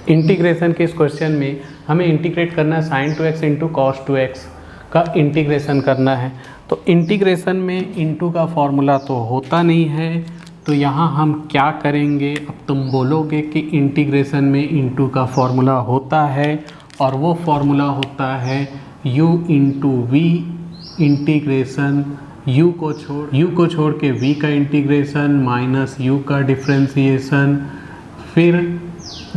Integration के इस question में हमें इंटीग्रेट करना है sin 2x into cos 2x का इंटीग्रेशन करना है। तो इंटीग्रेशन में इंटू का फॉर्मूला तो होता नहीं है, तो यहाँ हम क्या करेंगे, अब तुम बोलोगे कि इंटीग्रेशन में इंटू का फॉर्मूला होता है और वो फॉर्मूला होता है u into V integration u को छोड़ के v का इंटीग्रेशन माइनस u का डिफ्रेंसिएशन, फिर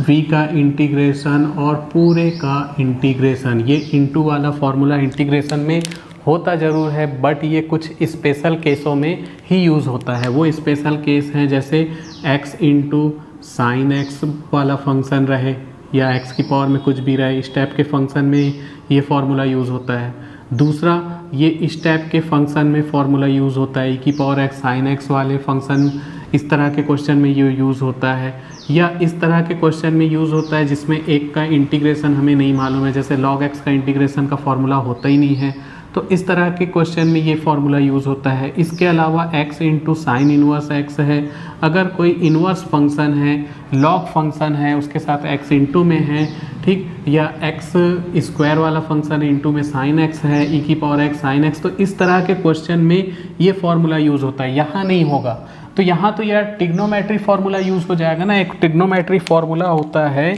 v का इंटीग्रेशन और पूरे का इंटीग्रेशन। ये इंटू वाला फॉर्मूला इंटीग्रेशन में होता ज़रूर है, बट ये कुछ स्पेशल केसों में ही यूज़ होता है। वो स्पेशल केस हैं जैसे x इंटू साइन एक्स वाला फंक्शन रहे या x की पावर में कुछ भी रहे, इस टाइप के फंक्शन में ये फार्मूला यूज़ होता है। दूसरा, ये इस टाइप के फंक्शन में फार्मूला यूज़ होता है, e की पावर x साइन एक्स वाले फंक्शन, इस तरह के क्वेश्चन में ये यूज़ होता है। या इस तरह के क्वेश्चन में यूज़ होता है जिसमें एक का इंटीग्रेशन हमें नहीं मालूम है, जैसे log x का इंटीग्रेशन का फॉर्मूला होता ही नहीं है, तो इस तरह के क्वेश्चन में ये फार्मूला यूज़ होता है। इसके अलावा x into sine inverse x है, अगर कोई इनवर्स फंक्शन है, लॉग फंक्शन है, उसके साथ x इंटू में है, ठीक, या x स्क्वायर वाला फंक्शन इंटू में साइन x है, e की पावर x साइन x, तो इस तरह के क्वेश्चन में ये फार्मूला यूज़ होता है। यहाँ नहीं होगा, तो यहाँ तो यार ट्रिग्नोमेट्री फार्मूला यूज़ हो जाएगा ना। एक ट्रिग्नोमेट्री फार्मूला होता है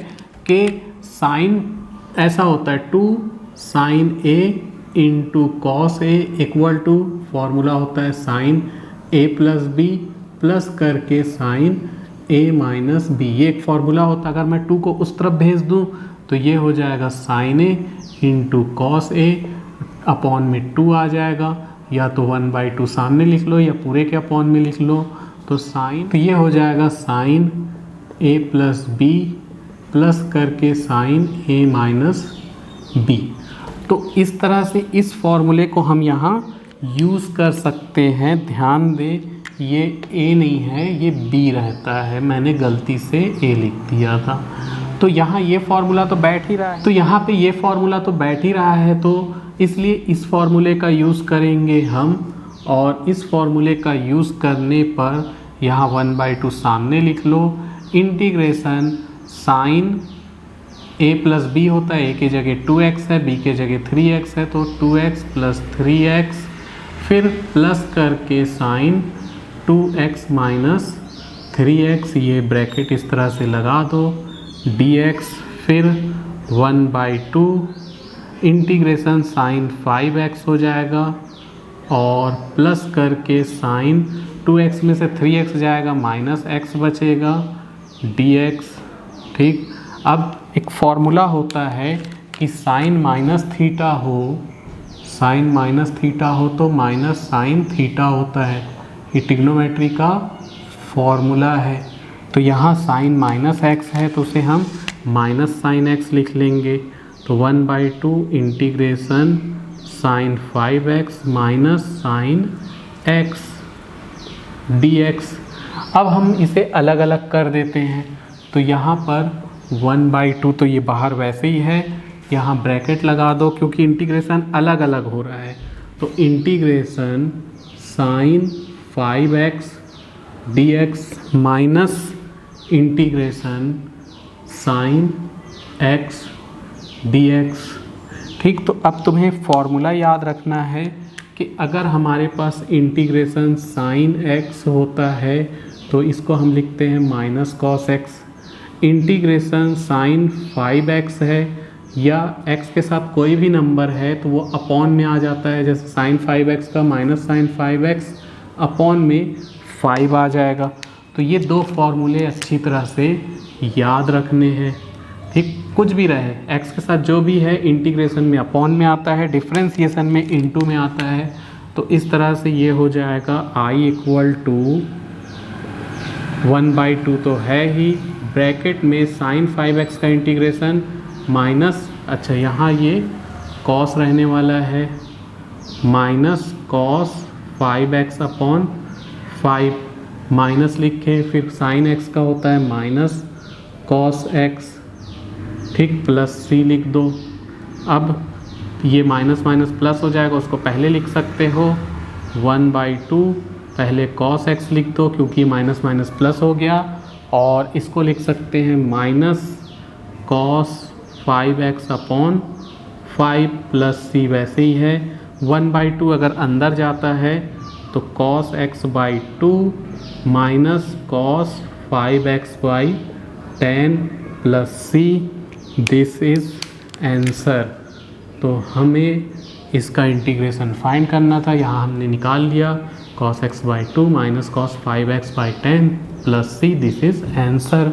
कि साइन ऐसा होता है 2 sine a into cos A equal to, formula होता है sine a plus B plus करके साइन a माइनस बी। ये एक फार्मूला होता है। अगर मैं 2 को उस तरफ भेज दूँ तो ये हो जाएगा sine a into cos A upon में 2 आ जाएगा, या तो 1/2 सामने लिख लो या पूरे के अपॉन में लिख लो, तो साइन, तो ये हो जाएगा sine a plus B plus करके साइन a माइनस बी। तो इस तरह से इस फॉर्मूले को हम यहाँ यूज़ कर सकते हैं। ध्यान दे, ये a नहीं है, ये b रहता है, मैंने गलती से a लिख दिया था। तो यहाँ ये फार्मूला तो बैठ ही रहा है, तो यहाँ पे ये फार्मूला तो बैठ ही रहा है, तो इसलिए इस फार्मूले का यूज़ करेंगे हम। और इस फार्मूले का यूज़ करने पर यहाँ 1/2 सामने लिख लो, integration sine a plus B होता है, a की जगह 2x है, b की जगह 3x है, तो 2x प्लस 3x, फिर प्लस करके साइन 2x माइनस 3x, ये ब्रैकेट इस तरह से लगा दो, dx, फिर 1/2 इंटीग्रेशन साइन 5x हो जाएगा और प्लस करके साइन 2x में से 3x जाएगा, माइनस x बचेगा, dx। ठीक, अब एक फॉर्मूला होता है कि साइन माइनस थीटा हो तो माइनस साइन थीटा होता है, ये ट्रिग्नोमेट्री का फॉर्मूला है। तो यहाँ साइन माइनस एक्स है तो उसे हम माइनस साइन एक्स लिख लेंगे, तो 1/2 integration sine 5x minus sine x dx। अब हम इसे अलग अलग कर देते हैं, तो यहाँ पर 1/2 तो ये बाहर वैसे ही है, यहाँ ब्रैकेट लगा दो क्योंकि इंटीग्रेशन अलग अलग हो रहा है, तो integration sine 5x dx minus integration sine x dx। ठीक, तो अब तुम्हें फॉर्मूला याद रखना है कि अगर हमारे पास इंटीग्रेशन साइन x होता है तो इसको हम लिखते हैं minus cos x, integration sine 5x है या x के साथ कोई भी नंबर है तो वो अपॉन में आ जाता है, जैसे साइन 5x का माइनस साइन 5x अपॉन में 5 आ जाएगा। तो ये दो फॉर्मूले अच्छी तरह से याद रखने हैं। ठीक, कुछ भी रहे x के साथ जो भी है इंटीग्रेशन में अपॉन में आता है, डिफ्रेंसिएशन में इनटू में आता है, तो इस तरह से ये हो जाएगा i इक्वल टू 1/2 तो है ही, ब्रैकेट में साइन 5x का इंटीग्रेशन माइनस, अच्छा यहाँ ये कॉस रहने वाला है, minus cos 5x upon 5, minus लिखे, फिर साइन x का होता है माइनस कॉस x, ठीक, प्लस c लिख दो। अब ये माइनस माइनस प्लस हो जाएगा, उसको पहले लिख सकते हो 1/2, पहले cos x लिख दो क्योंकि माइनस माइनस प्लस हो गया, और इसको लिख सकते हैं minus cos 5x upon 5 plus C वैसे ही है। 1/2 अगर अंदर जाता है तो cos x by 2 minus cos 5x by 10 plus C, this is answer. तो हमें इसका इंटीग्रेशन फाइंड करना था, यहाँ हमने निकाल लिया cos x by 2 minus cos 5x by 10 plus C, this is answer.